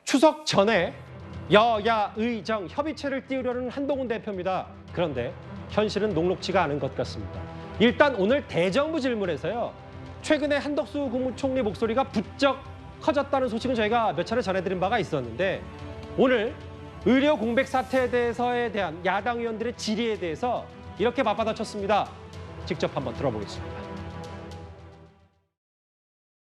추석 전에 여야 의정 협의체를 띄우려는 한동훈 대표입니다. 그런데 현실은 녹록지가 않은 것 같습니다. 일단 오늘 대정부 질문에서요. 최근에 한덕수 국무총리 목소리가 부쩍 커졌다는 소식은 저희가 몇 차례 전해드린 바가 있었는데 오늘 의료 공백 사태에 대한 야당 의원들의 질의에 대해서 이렇게 맞받아쳤습니다. 직접 한번 들어보겠습니다.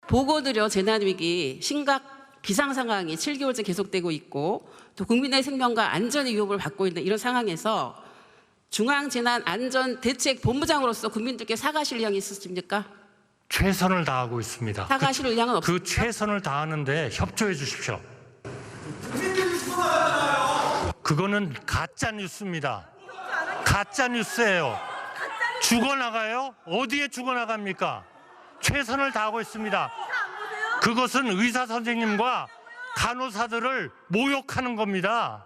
보고드려 재난위기 심각 비상상황이 7개월째 계속되고 있고 또 국민의 생명과 안전의 위협을 받고 있는 이런 상황에서 중앙재난안전대책본부장으로서 국민들께 사과하실 의향이 있으십니까? 최선을 다하고 있습니다. 사과하실 의향은 없습니까? 그 최선을 다하는데 협조해 주십시오. 그거는 가짜 뉴스입니다. 가짜 뉴스예요. 죽어나가요? 어디에 죽어나갑니까? 최선을 다하고 있습니다. 그것은 의사 선생님과 간호사들을 모욕하는 겁니다.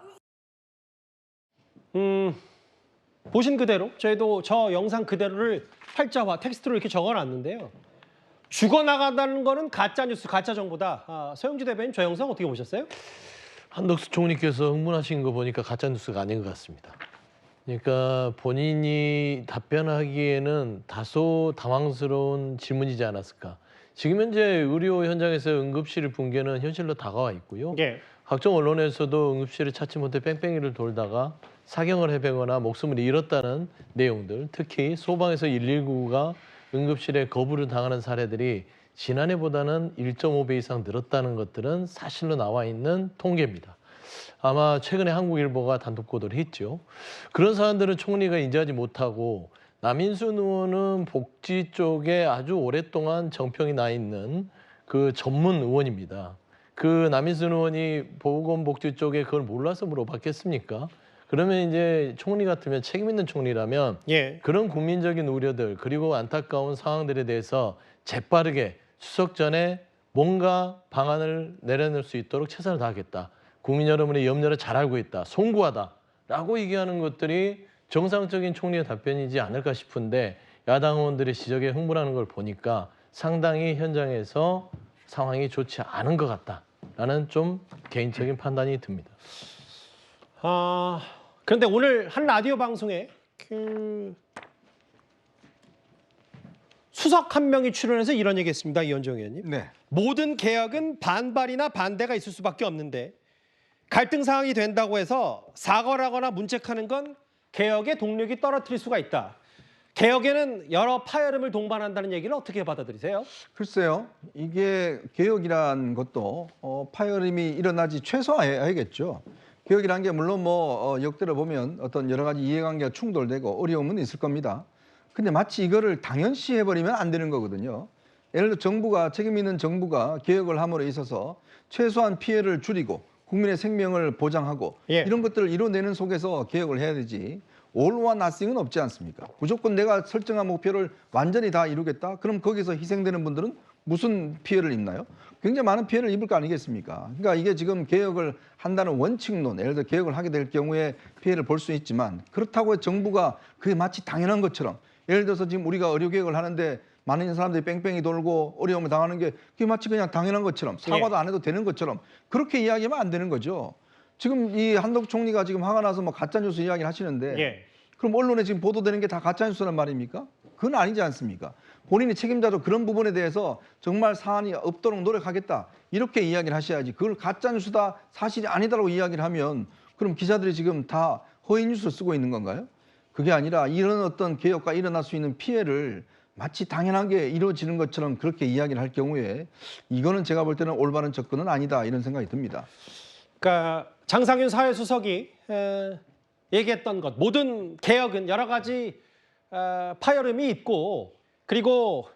보신 그대로 저희도 저 영상 그대로를 활자와 텍스트로 이렇게 적어놨는데요. 죽어나간다는 거는 가짜뉴스, 가짜 정보다. 서영주 대변인 저 영상 어떻게 보셨어요? 한덕수 총리께서 흥분하신 거 보니까 가짜뉴스가 아닌 것 같습니다. 그러니까 본인이 답변하기에는 다소 당황스러운 질문이지 않았을까. 지금 현재 의료 현장에서 응급실 붕괴는 현실로 다가와 있고요. 예. 각종 언론에서도 응급실을 찾지 못해 뺑뺑이를 돌다가 사경을 해배거나 목숨을 잃었다는 내용들, 특히 소방에서 119가 응급실에 거부를 당하는 사례들이 지난해보다는 1.5배 이상 늘었다는 것들은 사실로 나와 있는 통계입니다. 아마 최근에 한국일보가 단독 보도를 했죠. 그런 사안들은 총리가 인지하지 못하고 남인순 의원은 복지 쪽에 아주 오랫동안 정평이 나 있는 그 전문 의원입니다. 그 남인순 의원이 보건복지 쪽에 그걸 몰라서 물어봤겠습니까? 그러면 이제 총리 같으면 책임 있는 총리라면 예. 그런 국민적인 우려들 그리고 안타까운 상황들에 대해서 재빠르게 추석 전에 뭔가 방안을 내려낼 수 있도록 최선을 다하겠다. 국민 여러분의 염려를 잘 알고 있다. 송구하다라고 얘기하는 것들이 정상적인 총리의 답변이지 않을까 싶은데 야당 의원들의 지적에 흥분하는 걸 보니까 상당히 현장에서 상황이 좋지 않은 것 같다라는 좀 개인적인 판단이 듭니다. 그런데 오늘 한 라디오 방송에 수석 한 명이 출연해서 이런 얘기했습니다. 이현정 의원님. 네. 모든 개혁은 반발이나 반대가 있을 수밖에 없는데 갈등 상황이 된다고 해서 사과하거나 문책하는 건 개혁의 동력이 떨어뜨릴 수가 있다. 개혁에는 여러 파열음을 동반한다는 얘기를 어떻게 받아들이세요? 글쎄요. 이게 개혁이란 것도 파열음이 일어나지 최소화해야겠죠. 개혁이란 게 물론 역대로 보면 어떤 여러 가지 이해관계가 충돌되고 어려움은 있을 겁니다. 근데 마치 이거를 당연시 해버리면 안 되는 거거든요. 예를 들어 정부가 책임 있는 정부가 개혁을 함으로 있어서 최소한 피해를 줄이고 국민의 생명을 보장하고 예. 이런 것들을 이뤄내는 속에서 개혁을 해야 되지. 올와 나싱은 없지 않습니까? 무조건 내가 설정한 목표를 완전히 다 이루겠다? 그럼 거기서 희생되는 분들은 무슨 피해를 입나요? 굉장히 많은 피해를 입을 거 아니겠습니까? 그러니까 이게 지금 개혁을 한다는 원칙론, 예를 들어 개혁을 하게 될 경우에 피해를 볼 수 있지만 그렇다고 정부가 그게 마치 당연한 것처럼 예를 들어서 지금 우리가 의료개혁을 하는데 많은 사람들이 뺑뺑이 돌고 어려움을 당하는 게 그게 마치 그냥 당연한 것처럼 사과도 안 해도 되는 것처럼 그렇게 이야기하면 안 되는 거죠. 지금 이 한덕수 총리가 지금 화가 나서 뭐 가짜뉴스 이야기를 하시는데 예. 그럼 언론에 지금 보도되는 게 다 가짜뉴스란 말입니까? 그건 아니지 않습니까? 본인이 책임자로 그런 부분에 대해서 정말 사안이 없도록 노력하겠다 이렇게 이야기를 하셔야지 그걸 가짜뉴스다 사실이 아니다라고 이야기를 하면 그럼 기자들이 지금 다 허위뉴스를 쓰고 있는 건가요? 그게 아니라 이런 어떤 개혁과 일어날 수 있는 피해를 마치 당연하게 이루어지는 것처럼 그렇게 이야기를 할 경우에 이거는 제가 볼 때는 올바른 접근은 아니다 이런 생각이 듭니다. 그러니까 장상윤 사회수석이 얘기했던 것 모든 개혁은 여러 가지 파열음이 있고 그리고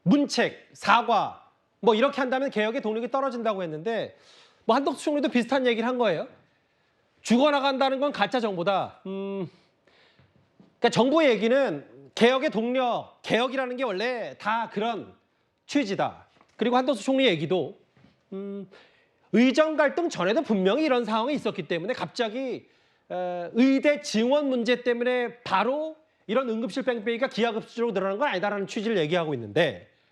문책, 사과 뭐 이렇게 한다면 개혁의 동력이 떨어진다고 했는데 뭐 한덕수 총리도 비슷한 얘기를 한 거예요. 죽어나간다는 건 가짜 정보다. 그러니까 정부의 얘기는 개혁의 동력, 개혁이라는 게 원래 다 그런 취지다. 그리고 한덕수 총리 얘기도 의정 갈등 전에도 분명히 이런 상황이 있었기 때문에 갑자기 의대 지원 문제 때문에 바로 이런 응급실 뺑뺑이가 기하급수적으로 늘어난 건 아니다라는 취지를 얘기하고 있는데